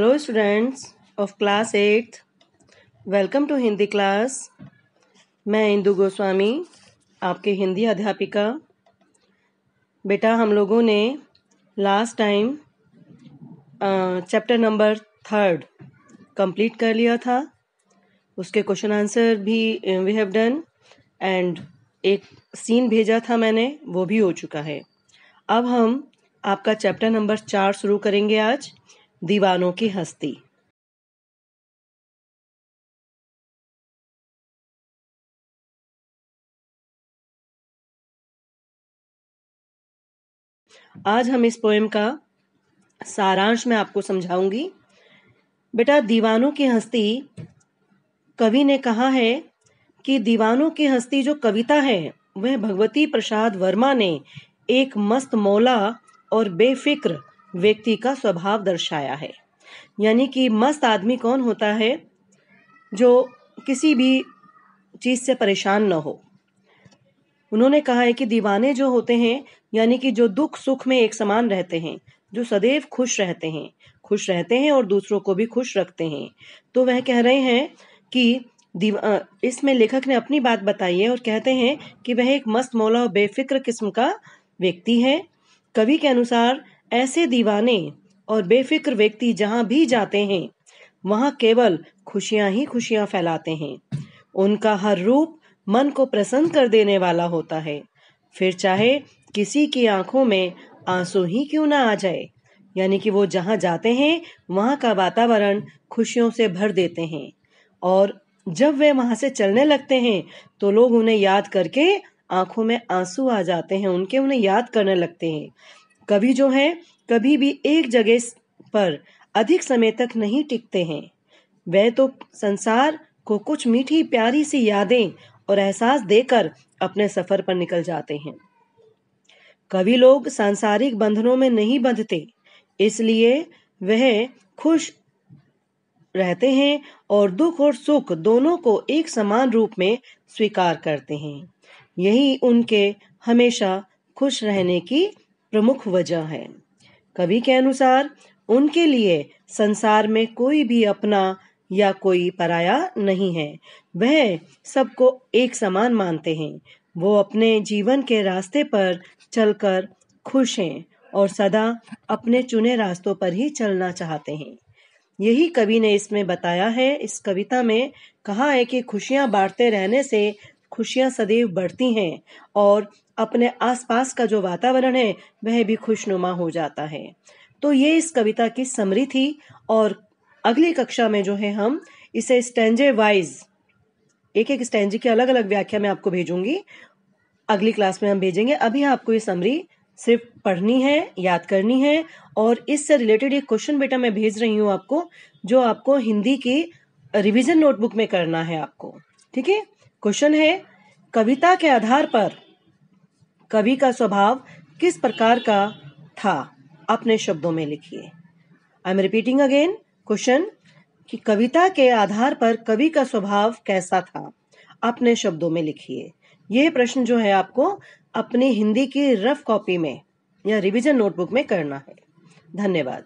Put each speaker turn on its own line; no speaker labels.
Hello students of class 8th, welcome to Hindi class. मैं इंदु गोस्वामी, आपके हिंदी अध्यापिका। बेटा, हम लोगों ने last time chapter number 3 complete कर लिया था। उसके क्वेश्चन आंसर भी वी हैव डन एंड एक सीन भेजा था मैंने, वो भी हो चुका है। अब हम आपका चैप्टर नंबर 4 शुरू करेंगे आज, दीवानों की हस्ती। आज हम इस पोएम का सारांश मैं आपको समझाऊंगी। बेटा, दीवानों की हस्ती, कवि ने कहा है कि दीवानों की हस्ती जो कविता है वह भगवती प्रसाद वर्मा ने एक मस्त मौला और बेफिक्र व्यक्ति का स्वभाव दर्शाया है। यानी कि मस्त आदमी कौन होता है? जो किसी भी चीज से परेशान न हो। उन्होंने कहा है कि दीवाने जो होते हैं, यानी कि जो दुख सुख में एक समान रहते हैं, जो सदैव खुश रहते हैं और दूसरों को भी खुश रखते हैं। तो वह कह रहे हैं कि इसमें लेखक ने अपनी बात बताई है और कहते हैं कि वह एक मस्त मौला और बेफिक्र किस्म का व्यक्ति है। कवि के अनुसार ऐसे दीवाने और बेफिक्र व्यक्ति जहां भी जाते हैं वहां केवल खुशियां ही खुशियां फैलाते हैं। उनका हर रूप मन को प्रसन्न कर देने वाला होता है, फिर चाहे किसी की आंखों में आंसू ही क्यों ना आ जाए। यानी कि वो जहां जाते हैं वहां का वातावरण खुशियों से भर देते हैं और जब वे वहां से चलने लगते हैं तो लोग उन्हें याद करके आंखों में आंसू आ जाते हैं, उन्हें याद करने लगते हैं। कवि जो है कभी भी एक जगह पर अधिक समय तक नहीं टिकते हैं। वह तो संसार को कुछ मीठी प्यारी सी यादें और एहसास देकर अपने सफर पर निकल जाते हैं। कवि लोग सांसारिक बंधनों में नहीं बंधते, इसलिए वह खुश रहते हैं और दुख और सुख दोनों को एक समान रूप में स्वीकार करते हैं। यही उनके हमेशा खुश रहने की प्रमुख वजह है। कवि के अनुसार उनके लिए संसार में कोई भी अपना या कोई पराया नहीं है। वह सबको एक समान मानते हैं। वो अपने जीवन के रास्ते पर चलकर खुश हैं और सदा अपने चुने रास्तों पर ही चलना चाहते हैं। यही कवि ने इसमें बताया है। इस कविता में कहा है कि खुशियां बांटते रहने से खुशियां सदैव बढ़ती हैं और अपने आसपास का जो वातावरण है वह भी खुशनुमा हो जाता है। तो ये इस कविता की समरी थी और अगली कक्षा में जो है हम इसे स्टैंजे वाइज एक एक स्टैंजे की अलग अलग व्याख्या में आपको भेजूंगी। अगली क्लास में हम भेजेंगे। अभी आपको ये समरी सिर्फ पढ़नी है, याद करनी है और इससे रिलेटेड एक क्वेश्चन बेटा मैं भेज रही हूँ आपको, जो आपको हिंदी की रिवीजन नोटबुक में करना है आपको। ठीक है? क्वेश्चन है, कविता के आधार पर कवि का स्वभाव किस प्रकार का था? अपने शब्दों में लिखिए। I am repeating again question कि कविता के आधार पर कवि का स्वभाव कैसा था? अपने शब्दों में लिखिए। यह प्रश्न जो है आपको अपनी हिंदी की रफ कॉपी में या रिवीजन नोटबुक में करना है। धन्यवाद।